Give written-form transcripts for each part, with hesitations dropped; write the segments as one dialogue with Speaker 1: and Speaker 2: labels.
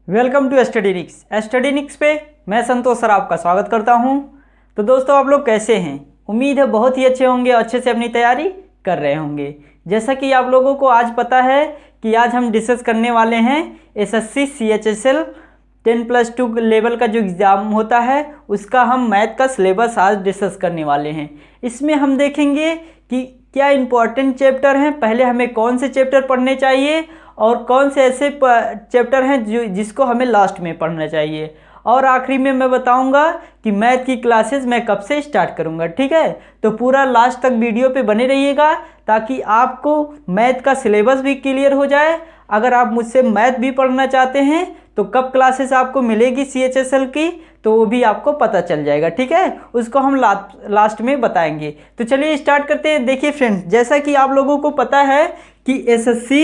Speaker 1: Welcome to स्टडीनिक्स पे मैं संतोष sir आपका स्वागत करता हूं। तो दोस्तों, आप लोग कैसे हैं? उम्मीद है बहुत ही अच्छे होंगे, अच्छे से अपनी तैयारी कर रहे होंगे। जैसा कि आप लोगों को आज पता है कि आज हम डिस्कस करने वाले हैं एसएससी CHSL 10+2 लेवल का जो एग्ज़ाम होता है उसका हम मैथ का सिलेबस आज डिस्कस करने वाले हैं। इसमें हम देखेंगे कि क्या इम्पोर्टेंट चैप्टर हैं, पहले हमें कौन से चैप्टर पढ़ने चाहिए और कौन से ऐसे चैप्टर हैं जिसको हमें लास्ट में पढ़ना चाहिए, और आखिरी में मैं बताऊंगा कि मैथ की क्लासेस मैं कब से स्टार्ट करूंगा। ठीक है, तो पूरा लास्ट तक वीडियो पे बने रहिएगा ताकि आपको मैथ का सिलेबस भी क्लियर हो जाए। अगर आप मुझसे मैथ भी पढ़ना चाहते हैं तो कब क्लासेस आपको मिलेगी CHSL की, तो वो भी आपको पता चल जाएगा। ठीक है, उसको हम लास्ट में बताएंगे। तो चलिए स्टार्ट करते हैं। देखिए फ्रेंड्स, जैसा कि आप लोगों को पता है कि SSC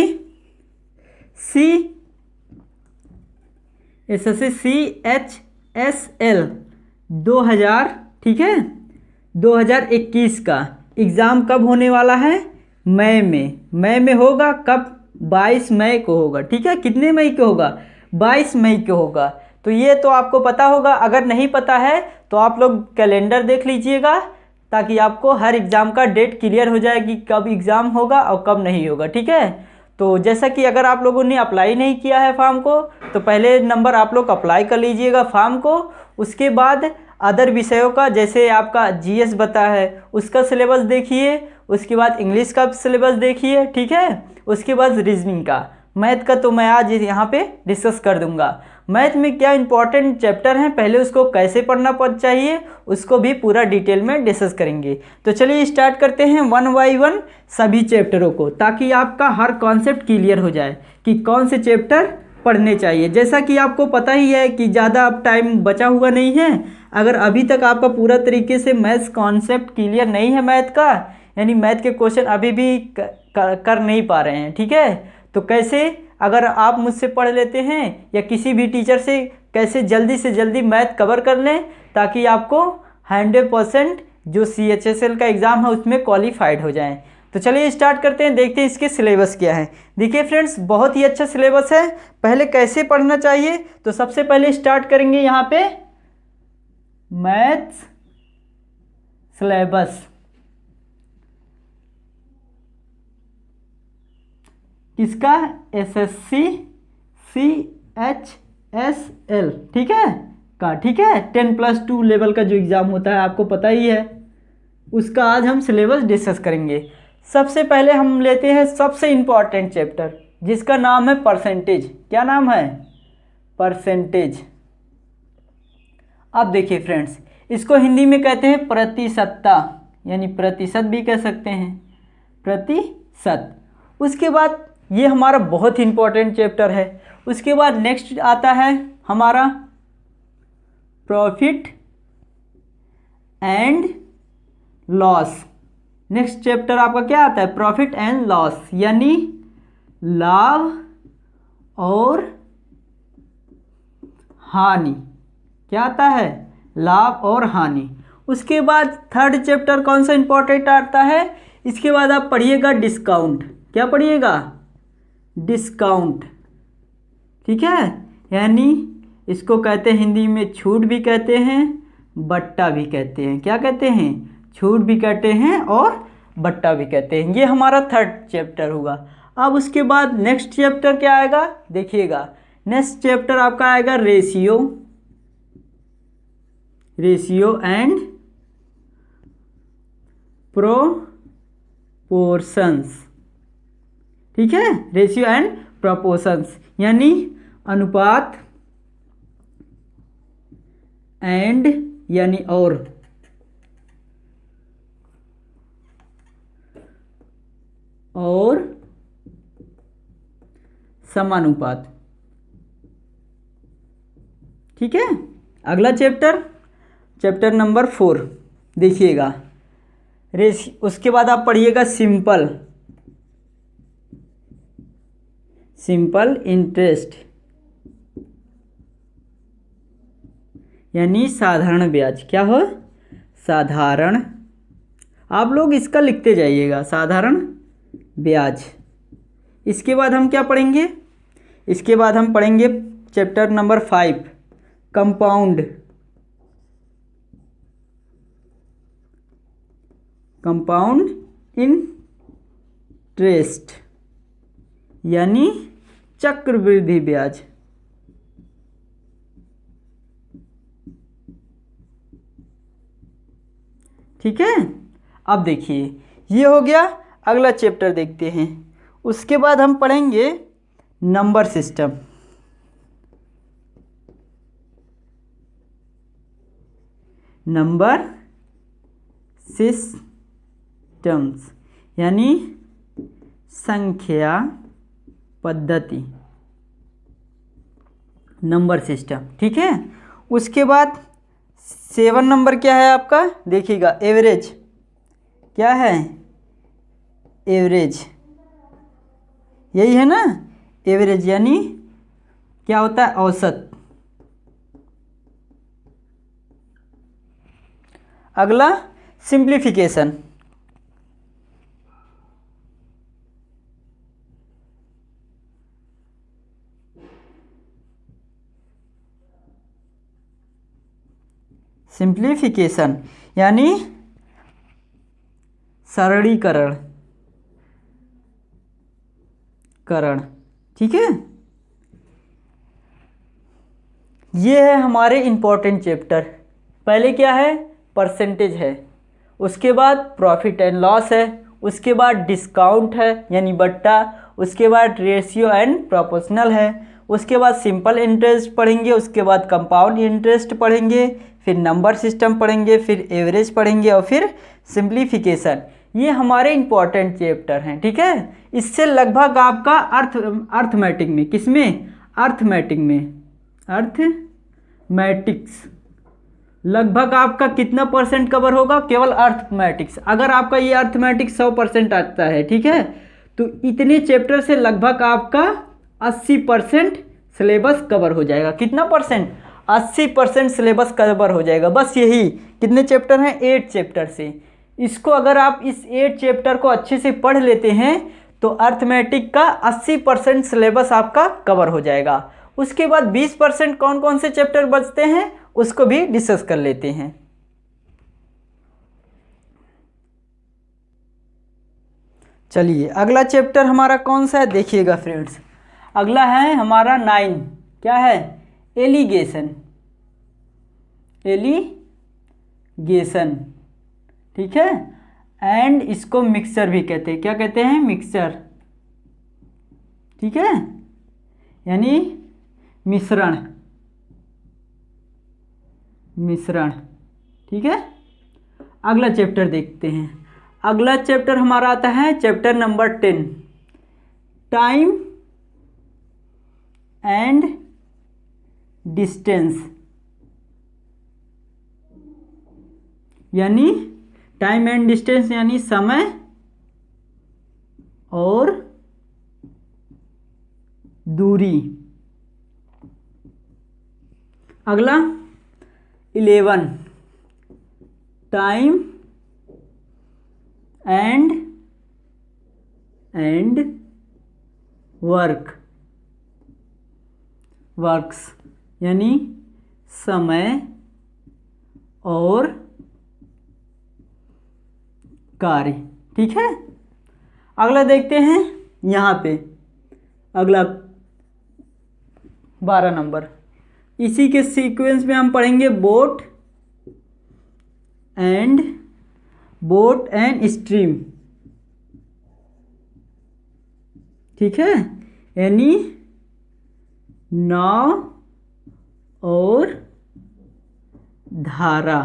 Speaker 1: CHSL 2000, ठीक है, 2021 का एग्ज़ाम कब होने वाला है? मई में होगा। कब? 22 मई को होगा। ठीक है, कितने मई को होगा? 22 मई को होगा। तो ये तो आपको पता होगा। अगर नहीं पता है तो आप लोग कैलेंडर देख लीजिएगा ताकि आपको हर एग्ज़ाम का डेट क्लियर हो जाए कि कब एग्ज़ाम होगा और कब नहीं होगा। ठीक है, तो जैसा कि अगर आप लोगों ने अप्लाई नहीं किया है फॉर्म को तो पहले नंबर आप लोग अप्लाई कर लीजिएगा फॉर्म को। उसके बाद अदर विषयों का, जैसे आपका GS बता है उसका सिलेबस देखिए, उसके बाद इंग्लिश का सिलेबस देखिए। ठीक है, उसके बाद रीजनिंग का। मैथ का तो मैं आज यहाँ पे डिस्कस कर दूंगा। मैथ में क्या इंपॉर्टेंट चैप्टर हैं, पहले उसको कैसे पढ़ना चाहिए, उसको भी पूरा डिटेल में डिस्कस करेंगे। तो चलिए स्टार्ट करते हैं 1 बाय 1 सभी चैप्टरों को, ताकि आपका हर कॉन्सेप्ट क्लियर हो जाए कि कौन से चैप्टर पढ़ने चाहिए। जैसा कि आपको पता ही है कि ज़्यादा अब टाइम बचा हुआ नहीं है। अगर अभी तक आपका पूरा तरीके से मैथ्स कॉन्सेप्ट क्लियर नहीं है मैथ का, यानी मैथ के क्वेश्चन अभी भी कर नहीं पा रहे हैं, ठीक है, तो कैसे अगर आप मुझसे पढ़ लेते हैं या किसी भी टीचर से, कैसे जल्दी से जल्दी मैथ कवर कर लें ताकि आपको 100% जो CHSL का एग्ज़ाम है उसमें क्वालिफाइड हो जाएं। तो चलिए स्टार्ट करते हैं, देखते हैं इसके सिलेबस क्या है। देखिए फ्रेंड्स, बहुत ही अच्छा सिलेबस है। पहले कैसे पढ़ना चाहिए, तो सबसे पहले स्टार्ट करेंगे यहाँ पे मैथ्स सिलेबस। किसका? SSC CHSL, ठीक है का, ठीक है, 10+2 लेवल का जो एग्ज़ाम होता है आपको पता ही है, उसका आज हम सिलेबस डिस्कस करेंगे। सबसे पहले हम लेते हैं सबसे इम्पॉर्टेंट चैप्टर जिसका नाम है परसेंटेज। क्या नाम है? परसेंटेज। अब देखिए फ्रेंड्स, इसको हिंदी में कहते हैं प्रतिशतता, यानी प्रतिशत भी कह सकते हैं, प्रतिशत। उसके बाद ये हमारा बहुत ही इम्पोर्टेंट चैप्टर है। उसके बाद नेक्स्ट आता है हमारा profit and loss. Next chapter आपका क्या आता है? प्रॉफिट एंड लॉस, यानी लाभ और हानि। क्या आता है? लाभ और हानि। उसके बाद थर्ड चैप्टर कौन सा इंपॉर्टेंट आता है? इसके बाद आप पढ़िएगा डिस्काउंट। क्या पढ़िएगा? डिस्काउंट, ठीक है, यानी इसको कहते हैं हिंदी में छूट भी कहते हैं, बट्टा भी कहते हैं। क्या कहते हैं? छूट भी कहते हैं और बट्टा भी कहते हैं। ये हमारा थर्ड चैप्टर होगा। अब उसके बाद नेक्स्ट चैप्टर क्या आएगा देखिएगा। नेक्स्ट चैप्टर आपका आएगा रेशियो एंड प्रोपोर्शंस, ठीक है, रेशियो एंड प्रोपोर्शंस, यानी अनुपात एंड यानी और समानुपात, ठीक है। अगला चैप्टर नंबर 4 देखिएगा। उसके बाद आप पढ़िएगा सिंपल इंटरेस्ट, यानी साधारण ब्याज। क्या हो? साधारण। आप लोग इसका लिखते जाइएगा, साधारण ब्याज। इसके बाद हम क्या पढ़ेंगे? इसके बाद हम पढ़ेंगे चैप्टर नंबर 5 कंपाउंड इंटरेस्ट यानी चक्रवृद्धि ब्याज। ठीक है, अब देखिए ये हो गया। अगला चैप्टर देखते हैं। उसके बाद हम पढ़ेंगे नंबर सिस्टम। नंबर सिस्टम्स यानी संख्या पद्धति, नंबर सिस्टम। ठीक है, उसके बाद 7 नंबर क्या है आपका, देखिएगा एवरेज। क्या है, एवरेज, यही है ना, एवरेज यानी क्या होता है, औसत। अगला सिंप्लीफिकेशन। सिंप्लीफिकेशन यानी सरलीकरण करण। ठीक है, ये है हमारे इम्पोर्टेंट चैप्टर। पहले क्या है, परसेंटेज है, उसके बाद प्रॉफिट एंड लॉस है, उसके बाद डिस्काउंट है यानी बट्टा, उसके बाद रेशियो एंड प्रोपोर्शनल है, उसके बाद सिंपल इंटरेस्ट पढ़ेंगे, उसके बाद कंपाउंड इंटरेस्ट पढ़ेंगे, फिर नंबर सिस्टम पढ़ेंगे, फिर एवरेज पढ़ेंगे और फिर सिंप्लीफिकेशन। ये हमारे इम्पोर्टेंट चैप्टर हैं। ठीक है, इससे लगभग आपका अर्थमेटिक में, किसमें, अर्थमेटिक में, अर्थमेटिक्स लगभग आपका कितना परसेंट कवर होगा, केवल अर्थमेटिक्स। अगर आपका ये अर्थमेटिक्स 100% आता है, ठीक है, तो इतने चैप्टर से लगभग आपका 80% सिलेबस कवर हो जाएगा। कितना परसेंट, 80% सिलेबस कवर हो जाएगा। बस यही कितने चैप्टर हैं, 8 चैप्टर से। इसको अगर आप इस 8 चैप्टर को अच्छे से पढ़ लेते हैं तो अर्थमेटिक का 80% सिलेबस आपका कवर हो जाएगा। उसके बाद 20% कौन कौन से चैप्टर बचते हैं उसको भी डिस्कस कर लेते हैं। चलिए अगला चैप्टर हमारा कौन सा है, देखिएगा फ्रेंड्स। अगला है हमारा 9, क्या है, एलिगेशन। एलिगेशन, ठीक है, एंड इसको मिक्सचर भी कहते हैं। क्या कहते हैं, मिक्सचर। ठीक है, यानी मिश्रण, मिश्रण। ठीक है, अगला चैप्टर देखते हैं। अगला चैप्टर हमारा आता है chapter number 10, time and distance यानी टाइम एंड डिस्टेंस यानी समय और दूरी। अगला 11, टाइम एंड वर्क्स यानी समय और कार्य। ठीक है, अगला देखते हैं यहाँ पे। अगला 12 नंबर, इसी के सीक्वेंस में हम पढ़ेंगे बोट एंड स्ट्रीम। ठीक है, यानी नाव और धारा।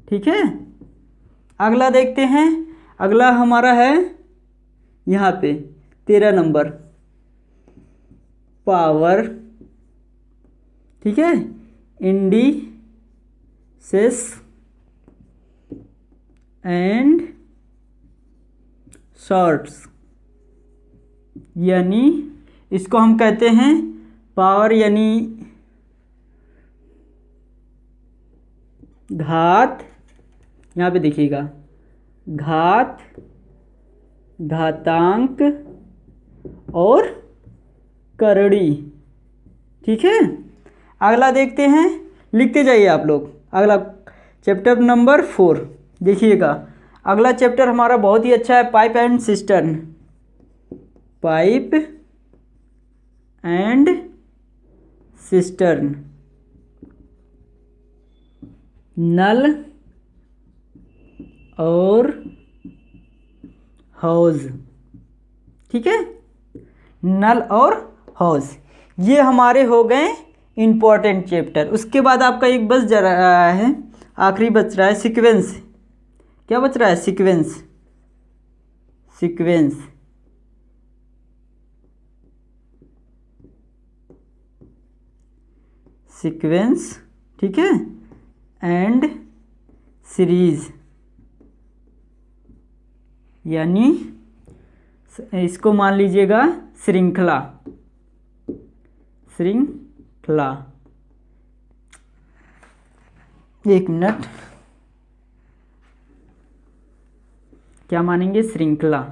Speaker 1: ठीक है, अगला देखते हैं। अगला हमारा है यहाँ पे 13 नंबर, पावर। ठीक है, इंडिसेस एंड शॉर्ट्स यानी इसको हम कहते हैं पावर यानी घात। यहाँ पे देखिएगा, घात, घातांक और करड़ी। ठीक है, अगला देखते हैं, लिखते जाइए आप लोग। अगला चैप्टर नंबर 4 देखिएगा। अगला चैप्टर हमारा बहुत ही अच्छा है, pipe and cistern. Pipe and cistern, नल और हौज। ठीक है, नल और हौज, ये हमारे हो गए इम्पोर्टेंट चैप्टर। उसके बाद आपका एक बच जा रहा है, आखिरी बच रहा है सीक्वेंस। क्या बच रहा है? सीक्वेंस। सीक्वेंस, सीक्वेंस, ठीक है, एंड सीरीज, यानी इसको मान लीजिएगा श्रृंखला। श्रृंखला, एक मिनट, क्या मानेंगे? श्रृंखला,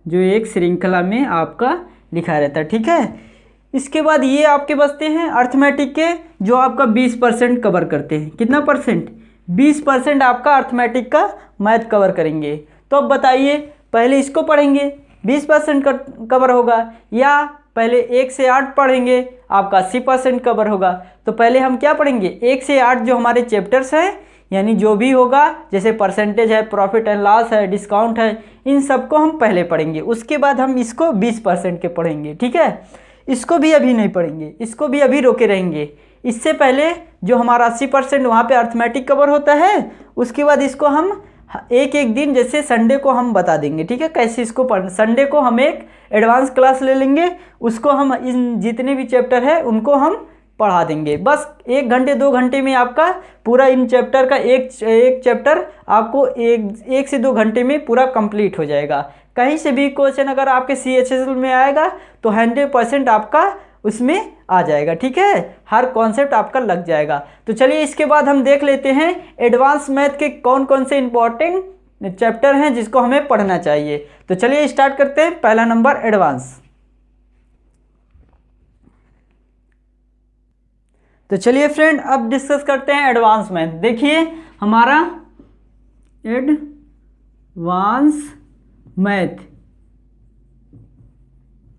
Speaker 1: जो एक श्रृंखला में आपका लिखा रहता है। ठीक है, इसके बाद ये आपके बचते हैं अर्थमेटिक के, जो आपका 20% कवर करते हैं। कितना परसेंट? 20% आपका अर्थमेटिक का मैथ कवर करेंगे। तो अब बताइए, पहले इसको पढ़ेंगे 20% कवर होगा, या पहले 1 से 8 पढ़ेंगे आपका 80% कवर होगा। तो पहले हम क्या पढ़ेंगे? 1 से 8 जो हमारे चैप्टर्स हैं, यानी जो भी होगा, जैसे परसेंटेज है, प्रॉफिट एंड लॉस है, डिस्काउंट है, इन सबको हम पहले पढ़ेंगे। उसके बाद हम इसको 20% के पढ़ेंगे। ठीक है, इसको भी अभी नहीं पढ़ेंगे, इसको भी अभी रोके रहेंगे। इससे पहले जो हमारा 80% वहाँ पे अर्थमेटिक कवर होता है, उसके बाद इसको हम एक एक दिन, जैसे संडे को हम बता देंगे। ठीक है, कैसे इसको पढ़, संडे को हम एक एडवांस क्लास ले लेंगे, उसको हम इन जितने भी चैप्टर है उनको हम पढ़ा देंगे। बस 1 घंटे 2 घंटे में आपका पूरा इन चैप्टर का एक चैप्टर आपको 1 से 2 घंटे में पूरा कंप्लीट हो जाएगा। कहीं से भी क्वेश्चन अगर आपके CHSL में आएगा तो 100% आपका उसमें आ जाएगा। ठीक है, हर कॉन्सेप्ट आपका लग जाएगा। तो चलिए इसके बाद हम देख लेते हैं एडवांस मैथ के कौन कौन से इंपॉर्टेंट चैप्टर हैं जिसको हमें पढ़ना चाहिए। तो चलिए स्टार्ट करते हैं। पहला नंबर एडवांस। तो चलिए फ्रेंड, अब डिस्कस करते हैं एडवांस मैथ। देखिए हमारा एडवांस मैथ,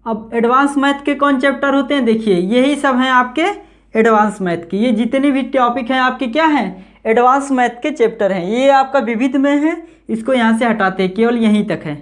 Speaker 1: अब एडवांस मैथ के कौन चैप्टर होते हैं? देखिए यही सब हैं आपके एडवांस मैथ के। ये जितने भी टॉपिक हैं आपके क्या हैं? एडवांस मैथ के चैप्टर हैं। ये आपका विविध में है, इसको यहाँ से हटाते हैं, केवल यहीं तक है।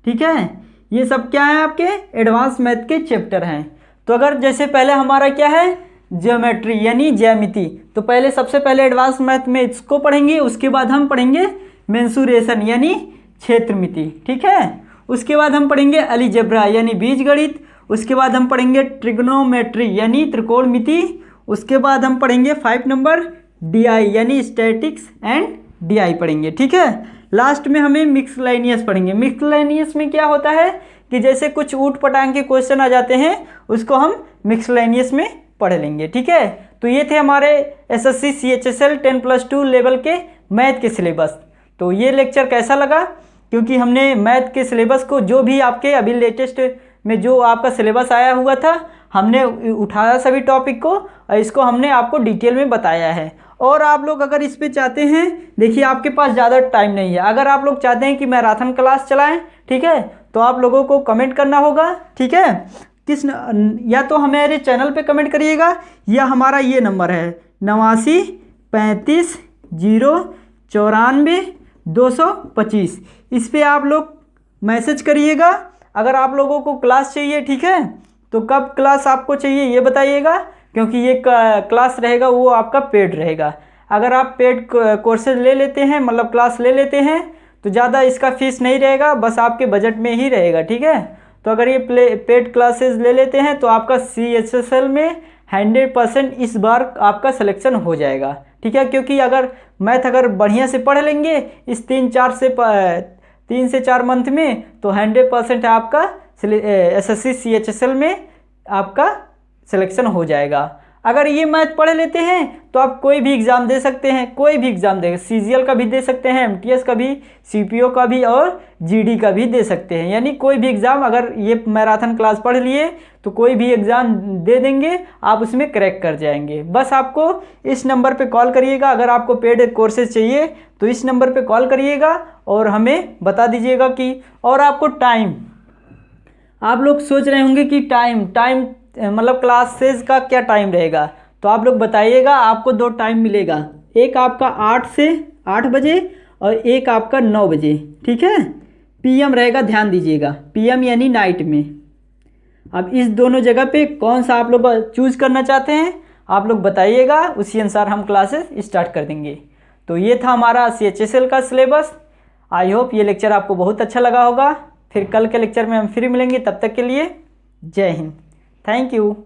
Speaker 1: ठीक है, ये सब क्या है? आपके एडवांस मैथ के चैप्टर हैं। तो अगर जैसे पहले हमारा क्या है? ज्योमेट्री यानी ज्यामिति। तो पहले सबसे पहले एडवांस मैथ में इसको पढ़ेंगे, उसके बाद हम पढ़ेंगे मेंसुरेशन यानी क्षेत्रमिति। ठीक है, उसके बाद हम पढ़ेंगे अलजेब्रा यानी बीजगणित। उसके बाद हम पढ़ेंगे ट्रिग्नोमेट्री यानी त्रिकोणमिति। उसके बाद हम पढ़ेंगे 5 नंबर डीआई यानी स्टैटिक्स एंड डीआई पढ़ेंगे। ठीक है, लास्ट में हमें मिक्सलेनियस पढ़ेंगे। मिक्सलेनियस में क्या होता है कि जैसे कुछ ऊट पटांग के क्वेश्चन आ जाते हैं, उसको हम मिक्सलेनियस में पढ़ लेंगे। ठीक है, तो ये थे हमारे SSC CHSL 10+2 लेवल के मैथ के सिलेबस। तो ये लेक्चर कैसा लगा? क्योंकि हमने मैथ के सिलेबस को, जो भी आपके अभी लेटेस्ट में जो आपका सिलेबस आया हुआ था, हमने उठाया सभी टॉपिक को और इसको हमने आपको डिटेल में बताया है। और आप लोग अगर इस पे चाहते हैं, देखिए आपके पास ज़्यादा टाइम नहीं है, अगर आप लोग चाहते हैं कि मैराथन क्लास चलाएं, ठीक है, तो आप लोगों को कमेंट करना होगा। ठीक है, या तो हमारे चैनल पे कमेंट करिएगा, या हमारा ये नंबर है 89 35 094 225, इस पे आप लोग मैसेज करिएगा। अगर आप लोगों को क्लास चाहिए, ठीक है, तो कब क्लास आपको चाहिए ये बताइएगा, क्योंकि ये क्लास रहेगा वो आपका पेड रहेगा। अगर आप पेड कोर्सेज ले लेते हैं, मतलब क्लास ले लेते हैं, तो ज़्यादा इसका फीस नहीं रहेगा, बस आपके बजट में ही रहेगा। ठीक है, तो अगर ये पेड क्लासेस ले लेते हैं तो आपका CHSL में 100% इस बार आपका सिलेक्शन हो जाएगा। ठीक है, क्योंकि अगर मैथ अगर बढ़िया से पढ़ लेंगे इस 3 से 4 मंथ में, तो 100% आपका SSC CHSL में आपका सिलेक्शन हो जाएगा। अगर ये मैथ पढ़ लेते हैं तो आप कोई भी एग्ज़ाम दे सकते हैं, कोई भी एग्ज़ाम दे, सीजीएल का भी दे सकते हैं, एमटीएस का भी, सीपीओ का भी और जीडी का भी दे सकते हैं। यानी कोई भी एग्ज़ाम अगर ये मैराथन क्लास पढ़ लिए तो कोई भी एग्ज़ाम दे देंगे, आप उसमें क्रैक कर जाएंगे। बस आपको इस नंबर पे कॉल करिएगा, अगर आपको पेड कोर्सेज चाहिए तो इस नंबर पे कॉल करिएगा और हमें बता दीजिएगा कि, और आपको टाइम, आप लोग सोच रहे होंगे कि टाइम मतलब क्लासेस का क्या टाइम रहेगा, तो आप लोग बताइएगा। आपको 2 टाइम मिलेगा, एक आपका 8 से 8 बजे और एक आपका 9 बजे, ठीक है। पीएम रहेगा, ध्यान दीजिएगा, पीएम यानी नाइट में। अब इस दोनों जगह पे कौन सा आप लोग चूज़ करना चाहते हैं आप लोग बताइएगा, उसी अनुसार हम क्लासेस स्टार्ट कर देंगे। तो ये था हमारा CHSL का सिलेबस। आई होप ये लेक्चर आपको बहुत अच्छा लगा होगा। फिर कल के लेक्चर में हम फिर मिलेंगे, तब तक के लिए जय हिंद, थैंक यू।